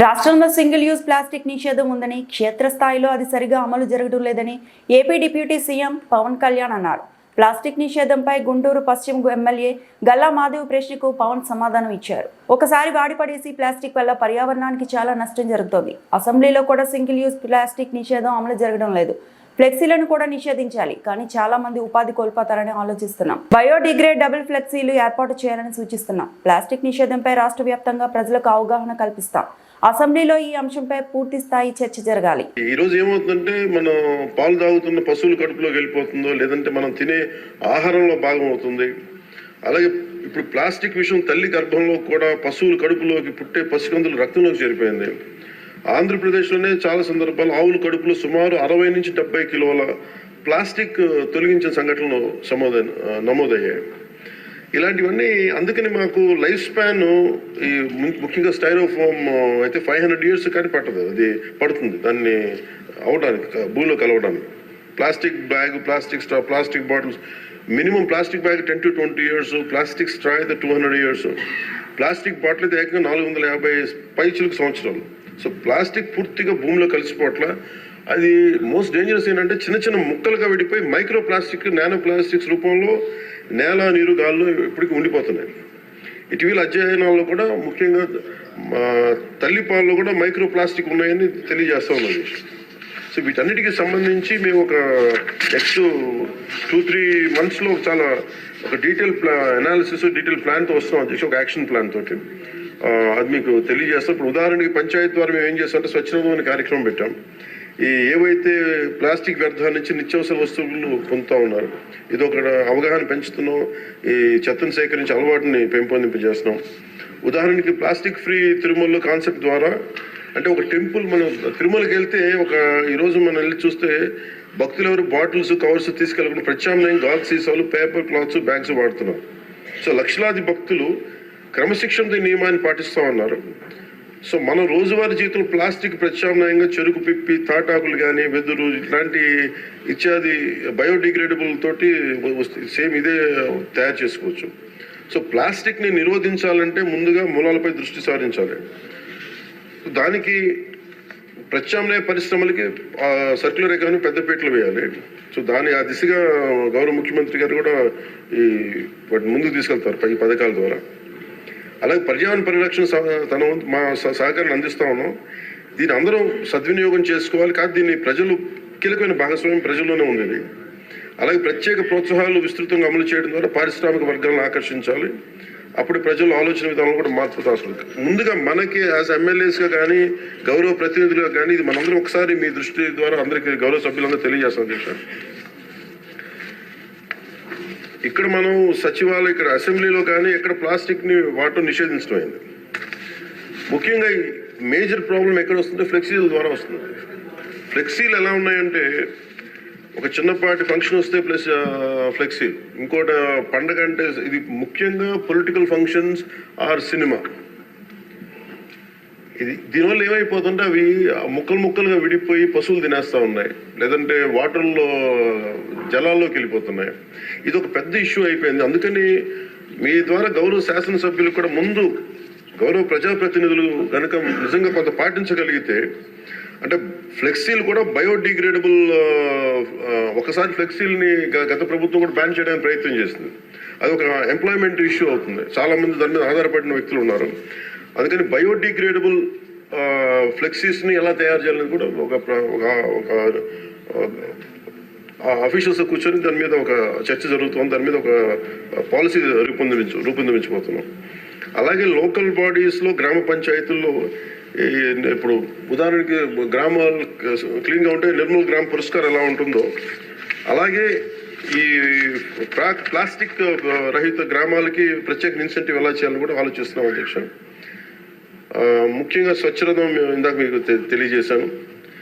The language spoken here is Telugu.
రాష్ట్రంలో సింగిల్ యూజ్ ప్లాస్టిక్ నిషేధం ఉందని, క్షేత్రస్థాయిలో అది సరిగా అమలు జరగడం లేదని AP deputy CM Pawan Kalyan అన్నారు. ప్లాస్టిక్ నిషేధంపై గుంటూరు పశ్చిమ ఎమ్మెల్యే గల్లా మాధవ్ ప్రశ్నకు పవన్ సమాధానం ఇచ్చారు. ఒకసారి వాడిపడేసి ప్లాస్టిక్ వల్ల పర్యావరణానికి చాలా నష్టం జరుగుతోంది. అసెంబ్లీలో కూడా సింగిల్ యూజ్ ప్లాస్టిక్ నిషేధం అమలు జరగడం లేదు. ఫ్లెక్సీలను కూడా నిషేధించాలి, కానీ చాలా మంది ఉపాధి కోల్పోతారని ఆలోచిస్తున్నాం. బయోడిగ్రేడబుల్ ఫ్లెక్సీలు ఏర్పాటు చేయాలని సూచిస్తున్నాం. ప్లాస్టిక్ నిషేధంపై రాష్ట్ర వ్యాప్తంగా ప్రజలకు అవగాహన కల్పిస్తాం. అసెంబ్లీలో ఈ అంశంపై పూర్తి స్థాయి చర్చ జరగాలి. ఈ రోజు ఏమవుతుందంటే, మనం పాలు తాగుతున్న పశువుల కడుపులోకి వెళ్ళిపోతుందో, లేదంటే మనం తినే ఆహారంలో భాగం అవుతుంది. అలాగే ఇప్పుడు ప్లాస్టిక్ విషయం తల్లి గర్భంలో కూడా పశువుల కడుపులోకి పుట్టే పసికందుల రక్తంలోకి చేరిపోయింది. ఆంధ్రప్రదేశ్లోనే చాలా సందర్భాలు ఆవుల కడుపులో సుమారు 60 నుంచి 70 కిలోల ప్లాస్టిక్ తొలగించిన సంఘటనలు నమోదయ్యాయి. ఇలాంటివన్నీ అందుకని మాకు లైఫ్ స్పాన్ ఈ ముఖ్యంగా స్టైరోఫోమ్ అయితే 500 years కానీ పట్టదు, అది పడుతుంది దాన్ని అవడానికి, భూమిలో కలవడానికి. Plastic bag, plastic straw, plastic bottles, minimum plastic bag 10 to 20 years, plastic straw అయితే 200 years, ప్లాస్టిక్ బాటిల్ అయితే ఏకంగా 450 పైచిలకు సంవత్సరాలు. సో ప్లాస్టిక్ పూర్తిగా భూమిలో కలిసిపోవట్ల. అది మోస్ట్ డేంజరస్ ఏంటంటే చిన్న చిన్న ముక్కలుగా విడిపోయి మైక్రో ప్లాస్టిక్, నానో ప్లాస్టిక్స్ రూపంలో నేల, నీరు, గాల్లో ఇప్పటికీ ఉండిపోతున్నాయి. ఇటీవల అధ్యయనాల్లో కూడా ముఖ్యంగా తల్లిపాలలో కూడా మైక్రో ప్లాస్టిక్ ఉన్నాయని తెలియజేస్తా ఉన్నది. సో వీటన్నిటికీ సంబంధించి మేము ఒక నెక్స్ట్ 2-3 monthsలో చాలా ఒక డీటెయిల్ అనాలిసిస్, డీటెయిల్ ప్లాన్తో వస్తున్నాం అధ్యక్ష, ఒక యాక్షన్ ప్లాన్ తోటి. అది మీకు తెలియజేస్తాం. ఇప్పుడు ఉదాహరణకి పంచాయతీ ద్వారా మేము ఏం చేస్తామంటే స్వచ్ఛందం అనే కార్యక్రమం పెట్టాం. ఈ ఏవైతే ప్లాస్టిక్ వ్యర్థాల నుంచి నిత్యావసర వస్తువులు పొందుతూ ఉన్నారు, ఇది ఒక అవగాహన పెంచుతున్నాం. ఈ చెత్తను సేకరించి అలవాటుని పెంపొందింపజేస్తున్నాం. ఉదాహరణకి ప్లాస్టిక్ ఫ్రీ తిరుమలలో కాన్సెప్ట్ ద్వారా, అంటే ఒక టెంపుల్, మనం తిరుమలకి వెళ్తే ఈరోజు మనం వెళ్ళి చూస్తే భక్తులు ఎవరు బాటిల్స్, కవర్స్ తీసుకెళ్ళకుండా ప్రత్యామ్నాయం గాజు సీసాలు, పేపర్ క్లాత్స్, బ్యాగ్స్ వాడుతున్నారు. సో లక్షలాది భక్తులు క్రమశిక్షణతో నియమాన్ని పాటిస్తూ ఉన్నారు. సో మన రోజువారీ జీవితంలో ప్లాస్టిక్ ప్రత్యామ్నాయంగా చెరుకు పిప్పి, తాటాకులు కానీ, వెదురు ఇట్లాంటి ఇత్యాది బయోడిగ్రేడబుల్ తోటి సేమ్ ఇదే తయారు చేసుకోవచ్చు. సో ప్లాస్టిక్ని నిరోధించాలంటే ముందుగా మూలాలపై దృష్టి సారించాలి. దానికి ప్రత్యామ్నాయ పరిశ్రమలకి సర్క్యులర్ ఎకానమీ పెద్దపీటలు వేయాలి. సో ఆ దిశగా గౌరవ ముఖ్యమంత్రి గారు కూడా వాటిని ముందుకు తీసుకెళ్తారు ఈ పథకాల ద్వారా. అలాగే పర్యావరణ పరిరక్షణ మా సహకారాన్ని అందిస్తా ఉన్నాం. దీన్ని అందరం సద్వినియోగం చేసుకోవాలి. కానీ దీన్ని ప్రజలు కీలకమైన భాగస్వామ్యం ప్రజల్లోనే ఉండేది. అలాగే ప్రత్యేక ప్రోత్సాహాలు విస్తృతంగా అమలు చేయడం ద్వారా పారిశ్రామిక వర్గాలను ఆకర్షించాలి. అప్పుడు ప్రజల ఆలోచన విధానం కూడా మార్పు రాస్తుంది. ముందుగా మనకి యాజ్ ఎమ్మెల్యేస్గా కానీ, గౌరవ ప్రతినిధులుగా కానీ, ఇది మనందరం ఒకసారి మీ దృష్టి ద్వారా అందరికీ గౌరవ సభ్యులందరూ తెలియజేస్తాం అధ్యక్ష. ఇక్కడ మనం సచివాలయం, ఇక్కడ అసెంబ్లీలో కానీ ఎక్కడ ప్లాస్టిక్ని వాడటం నిషేధించడం అయింది. ముఖ్యంగా మేజర్ ప్రాబ్లం ఎక్కడ వస్తుంటే ఫ్లెక్సీల ద్వారా వస్తుంది. ఫ్లెక్సీలు ఎలా ఉన్నాయంటే, ఒక చిన్నపాటి ఫంక్షన్ వస్తే ప్లస్ ఫ్లెక్సీ, ఇంకోటి పండగ అంటే, ఇది ముఖ్యంగా పొలిటికల్ ఫంక్షన్స్ ఆర్ సినిమా. దీనివల్ల ఏమైపోతుంటే అవి ముక్కలుగా విడిపోయి పశువులు తినేస్తూ ఉన్నాయి, లేదంటే వాటర్లో జలాల్లోకి వెళ్ళిపోతున్నాయి. ఇది ఒక పెద్ద ఇష్యూ అయిపోయింది. అందుకని మీ ద్వారా గౌరవ శాసనసభ్యులు కూడా ముందు, గౌరవ ప్రజాప్రతినిధులు కనుక నిజంగా కొంత పాటించగలిగితే, అంటే ఫ్లెక్సీలు కూడా బయోడిగ్రేడబుల్, ఒకసారి ఫ్లెక్సీలని గత ప్రభుత్వం కూడా బ్యాన్ చేయడానికి ప్రయత్నం చేసింది. అది ఒక ఎంప్లాయ్మెంట్ ఇష్యూ అవుతుంది. చాలా మంది దాని మీద ఆధారపడిన వ్యక్తులు ఉన్నారు. అందుకని బయోడిగ్రేడబుల్ ఫ్లెక్సీస్ని ఎలా తయారు చేయాలని కూడా ఒక అఫీషియల్స్ కూర్చొని దాని మీద ఒక చర్చ జరుగుతుంది. దాని మీద ఒక పాలసీ రూపొందించబోతున్నాం. అలాగే లోకల్ బాడీస్లో, గ్రామ పంచాయతీల్లో ఇప్పుడు ఉదాహరణకి గ్రామాలు క్లీన్గా ఉంటే నిర్మల్ గ్రామ పురస్కారం ఎలా ఉంటుందో, అలాగే ఈ ప్లాస్టిక్ రహిత గ్రామాలకి ప్రత్యేక ఇన్సెంటివ్ ఎలా చేయాలని కూడా ఆలోచిస్తున్నాం అధ్యక్ష. ముఖ్యంగా స్వచ్ఛరథం ఇందాక మీకు తెలియజేశాను.